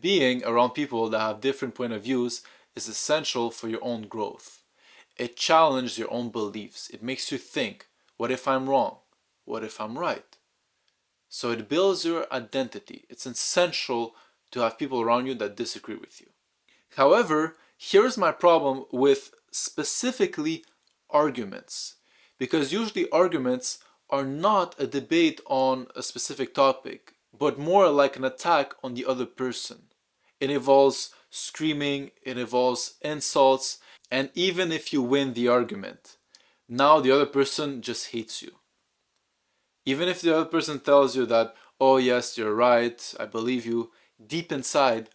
Being around people that have different point of views is essential for your own growth. It challenges your own beliefs. It makes you think, what if I'm wrong? What if I'm right? So it builds your identity. It's essential to have people around you that disagree with you. However, here's my problem with specifically arguments. Because usually arguments are not a debate on a specific topic, but more like an attack on the other person. It involves screaming, it involves insults, and even if you win the argument, now the other person just hates you. Even if the other person tells you that, oh yes, you're right, I believe you, deep inside,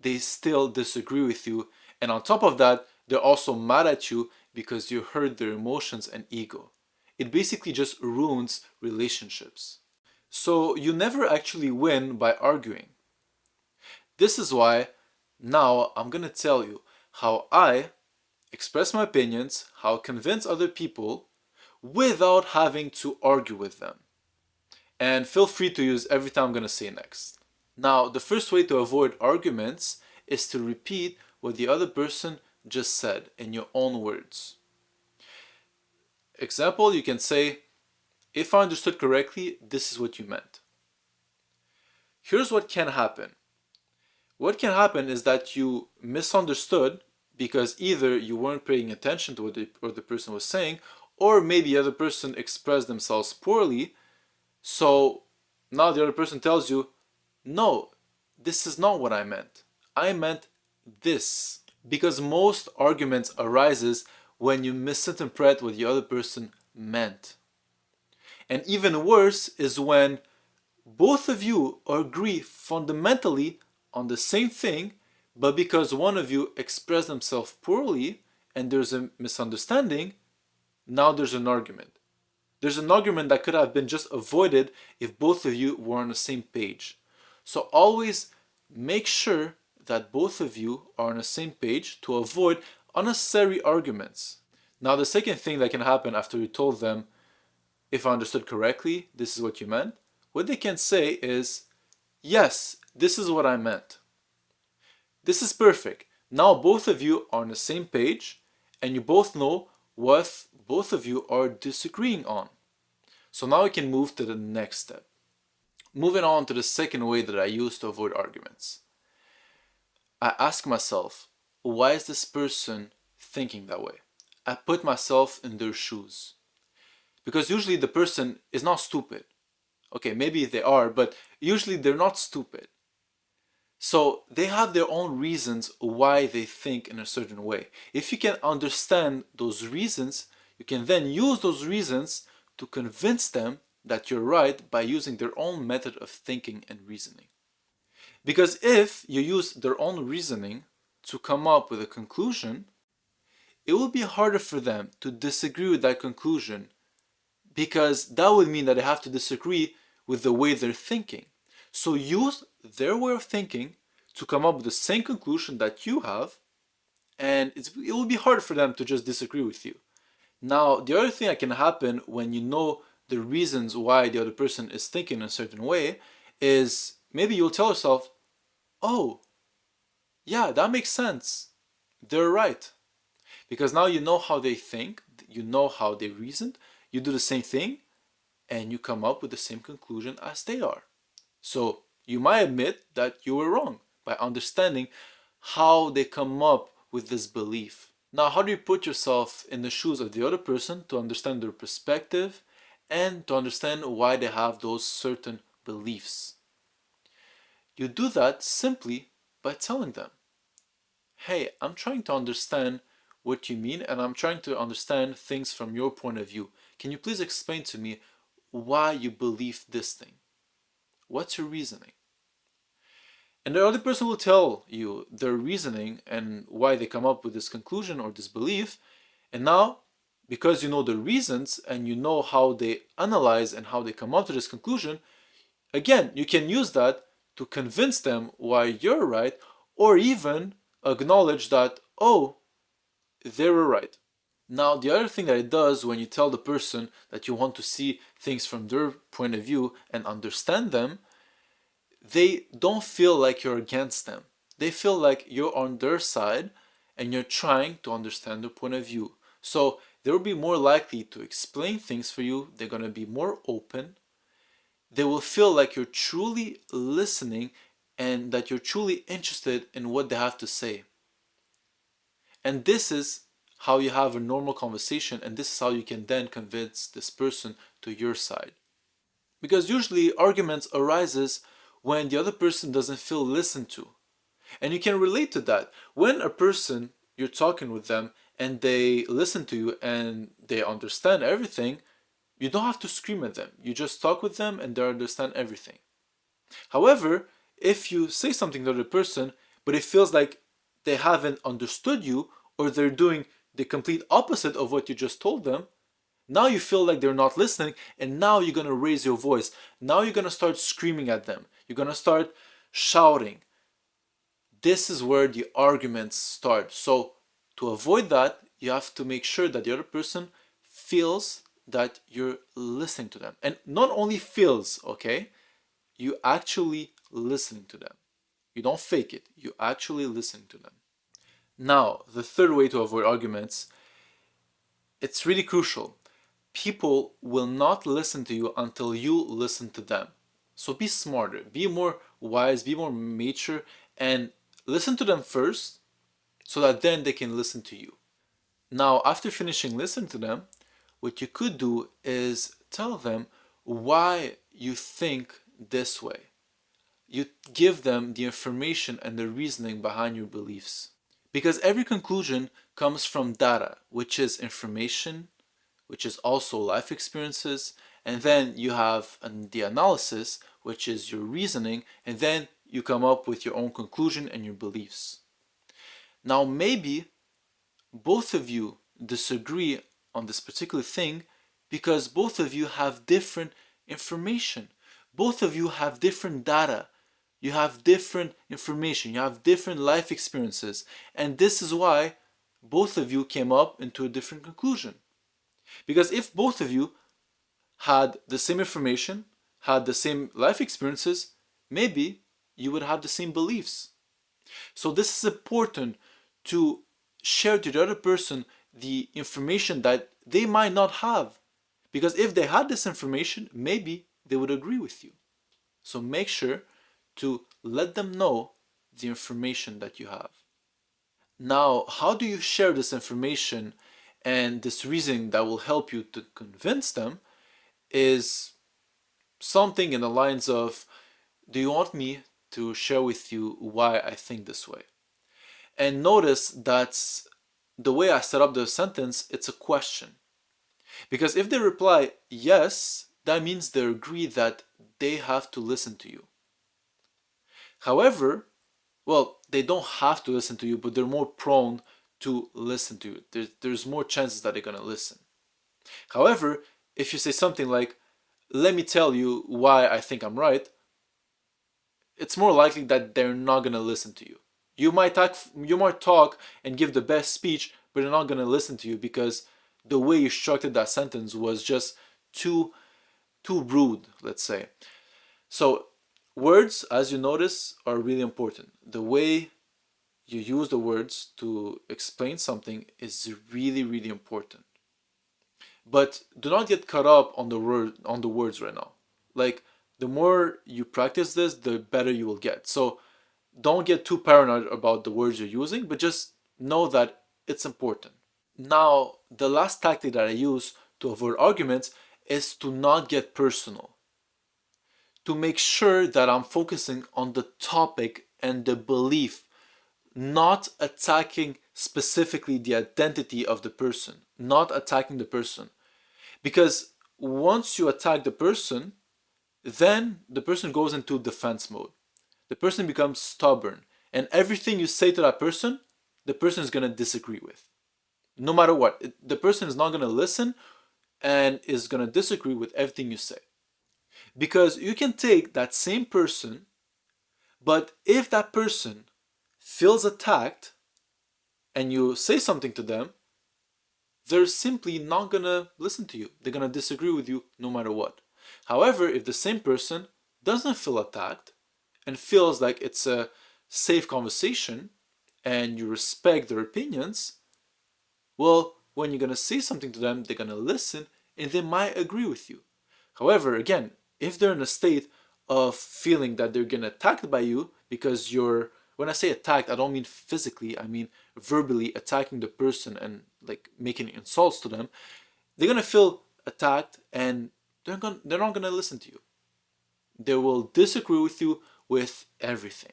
they still disagree with you. And on top of that, they're also mad at you because you hurt their emotions and ego. It basically just ruins relationships. So you never actually win by arguing. This is why now I'm gonna tell you how I express my opinions, how I convince other people without having to argue with them. And feel free to use everything I'm gonna say next. Now, the first way to avoid arguments is to repeat what the other person just said in your own words. Example, you can say, if I understood correctly, this is what you meant. Here's what can happen. What can happen is that you misunderstood because either you weren't paying attention to what the person was saying, or maybe the other person expressed themselves poorly. So now the other person tells you, no, this is not what I meant. I meant this. Because most arguments arises when you misinterpret what the other person meant. And even worse is when both of you agree fundamentally on the same thing, but because one of you expressed themselves poorly and there's a misunderstanding, now there's an argument. There's an argument that could have been just avoided if both of you were on the same page. So always make sure that both of you are on the same page to avoid unnecessary arguments. Now, the second thing that can happen after you told them, if I understood correctly, this is what you meant, what they can say is, yes, this is what I meant. This is perfect. Now both of you are on the same page and you both know what both of you are disagreeing on. So now we can move to the next step. Moving on to the second way that I use to avoid arguments. I ask myself, why is this person thinking that way? I put myself in their shoes. Because usually the person is not stupid. Okay, maybe they are, but usually they're not stupid. So they have their own reasons why they think in a certain way. If you can understand those reasons, you can then use those reasons to convince them that you're right by using their own method of thinking and reasoning. Because if you use their own reasoning to come up with a conclusion, it will be harder for them to disagree with that conclusion because that would mean that they have to disagree with the way they're thinking. So use their way of thinking to come up with the same conclusion that you have, and it will be hard for them to just disagree with you. Now, the other thing that can happen when you know the reasons why the other person is thinking in a certain way is maybe you'll tell yourself, oh, yeah, that makes sense. They're right. Because now you know how they think, you know how they reasoned, you do the same thing, and you come up with the same conclusion as they are. So you might admit that you were wrong by understanding how they come up with this belief. Now, how do you put yourself in the shoes of the other person to understand their perspective and to understand why they have those certain beliefs? You do that simply by telling them, hey, I'm trying to understand what you mean and I'm trying to understand things from your point of view. Can you please explain to me why you believe this thing? What's your reasoning? And the other person will tell you their reasoning and why they come up with this conclusion or this belief. And now, because you know the reasons and you know how they analyze and how they come up to this conclusion, again, you can use that to convince them why you're right, or even acknowledge that, oh, they were right. Now, the other thing that it does when you tell the person that you want to see things from their point of view and understand them, they don't feel like you're against them. They feel like you're on their side and you're trying to understand their point of view. So they will be more likely to explain things for you. They're going to be more open. They will feel like you're truly listening and that you're truly interested in what they have to say. And this is how you have a normal conversation, and this is how you can then convince this person to your side. Because usually arguments arises when the other person doesn't feel listened to. And you can relate to that. When a person, you're talking with them and they listen to you and they understand everything, you don't have to scream at them. You just talk with them and they understand everything. However, if you say something to the person, but it feels like they haven't understood you or they're doing the complete opposite of what you just told them, now you feel like they're not listening, and now you're going to raise your voice. Now you're going to start screaming at them. You're going to start shouting. This is where the arguments start. So to avoid that, you have to make sure that the other person feels that you're listening to them. And not only feels, okay? You actually listening to them. You don't fake it. You actually listen to them. Now, the third way to avoid arguments, it's really crucial. People will not listen to you until you listen to them. So be smarter, be more wise, be more mature, and listen to them first so that then they can listen to you. Now, after finishing listening to them, what you could do is tell them why you think this way. You give them the information and the reasoning behind your beliefs. Because every conclusion comes from data, which is information, which is also life experiences, and then you have the analysis, which is your reasoning, and then you come up with your own conclusion and your beliefs. Now, maybe both of you disagree on this particular thing because both of you have different information. Both of you have different data. You have different information. You have different life experiences. And this is why both of you came up into a different conclusion. Because if both of you had the same information, had the same life experiences, maybe you would have the same beliefs. So this is important to share to the other person the information that they might not have. Because if they had this information, maybe they would agree with you. So make sure to let them know the information that you have. Now, how do you share this information and this reasoning that will help you to convince them is something in the lines of, do you want me to share with you why I think this way? And notice that the way I set up the sentence, it's a question. Because if they reply yes, that means they agree that they have to listen to you. However, well, they don't have to listen to you, but they're more prone to listen to you. There's more chances that they're going to listen. However, if you say something like, let me tell you why I think I'm right, it's more likely that they're not going to listen to you. You might talk and give the best speech, but they're not going to listen to you because the way you structured that sentence was just too rude, let's say. So words, as you notice, are really important. The way you use the words to explain something is really, really important. But do not get caught up on the words right now. Like, the more you practice this, the better you will get. So don't get too paranoid about the words you're using, but just know that it's important. Now, the last tactic that I use to avoid arguments is to not get personal. To make sure that I'm focusing on the topic and the belief, not attacking specifically the identity of the person, not attacking the person. Because once you attack the person, then the person goes into defense mode. The person becomes stubborn, and everything you say to that person, the person is going to disagree with. No matter what, the person is not going to listen and is going to disagree with everything you say. Because you can take that same person, but if that person feels attacked and you say something to them, they're simply not going to listen to you. They're going to disagree with you no matter what. However, if the same person doesn't feel attacked and feels like it's a safe conversation and you respect their opinions, well, when you're going to say something to them, they're going to listen and they might agree with you. However, again, if they're in a state of feeling that they're getting attacked by you because you're, when I say attacked, I don't mean physically, I mean verbally attacking the person and like making insults to them, they're going to feel attacked and they're not going to listen to you. They will disagree with you with everything.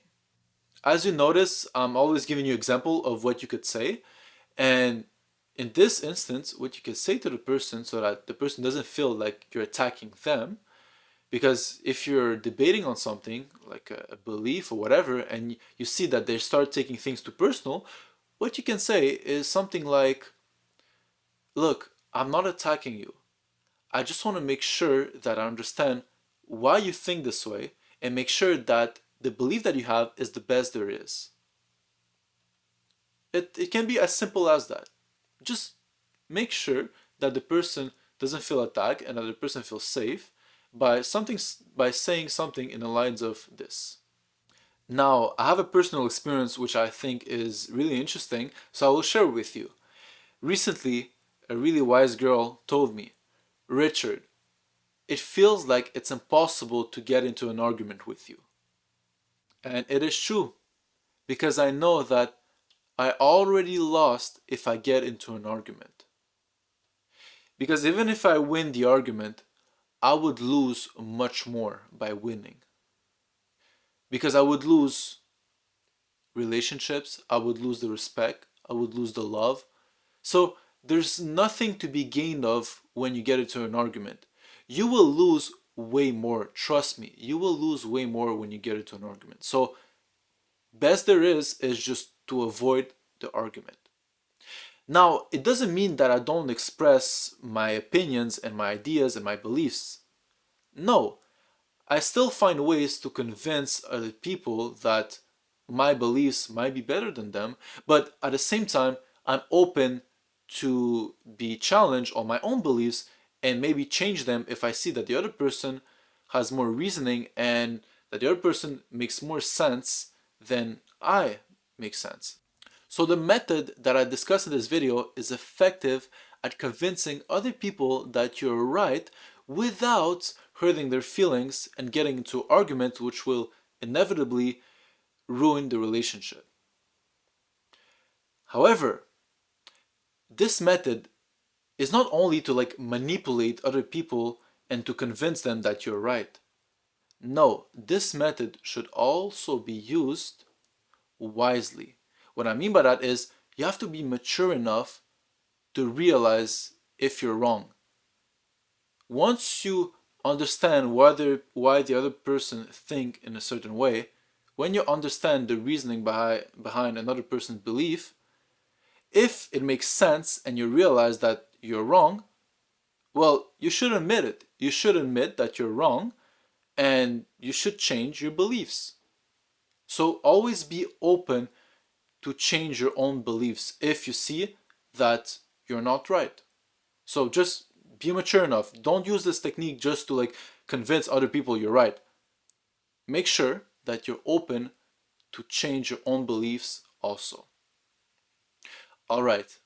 As you notice, I'm always giving you example of what you could say. And in this instance, what you can say to the person so that the person doesn't feel like you're attacking them, because if you're debating on something like a belief or whatever, and you see that they start taking things too personal, what you can say is something like, look, I'm not attacking you. I just want to make sure that I understand why you think this way and make sure that the belief that you have is the best there is. It can be as simple as that. Just make sure that the person doesn't feel attacked and that the person feels safe by saying something in the lines of this. Now, I have a personal experience which I think is really interesting, so I will share with you. Recently, a really wise girl told me, Richard, it feels like it's impossible to get into an argument with you. And it is true, because I know that I already lost if I get into an argument. Because even if I win the argument, I would lose much more by winning. Because I would lose relationships, I would lose the respect, I would lose the love. So there's nothing to be gained of when you get into an argument. You will lose way more, trust me, you will lose way more when you get into an argument. So best there is just to avoid the argument. Now, it doesn't mean that I don't express my opinions and my ideas and my beliefs. No, I still find ways to convince other people that my beliefs might be better than them, but at the same time, I'm open to be challenged on my own beliefs and maybe change them if I see that the other person has more reasoning and that the other person makes more sense than I make sense. So the method that I discussed in this video is effective at convincing other people that you're right without hurting their feelings and getting into arguments which will inevitably ruin the relationship. However, this method is not only to like manipulate other people and to convince them that you're right. No, this method should also be used wisely. What I mean by that is you have to be mature enough to realize if you're wrong. Once you understand why the other person think in a certain way, when you understand the reasoning behind another person's belief, if it makes sense and you realize that you're wrong, well, you should admit it. You should admit that you're wrong and you should change your beliefs. So always be open to change your own beliefs if you see that you're not right. So just be mature enough. Don't use this technique just to like convince other people you're right. Make sure that you're open to change your own beliefs also. All right,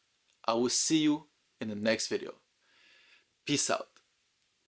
I will see you in the next video. Peace out.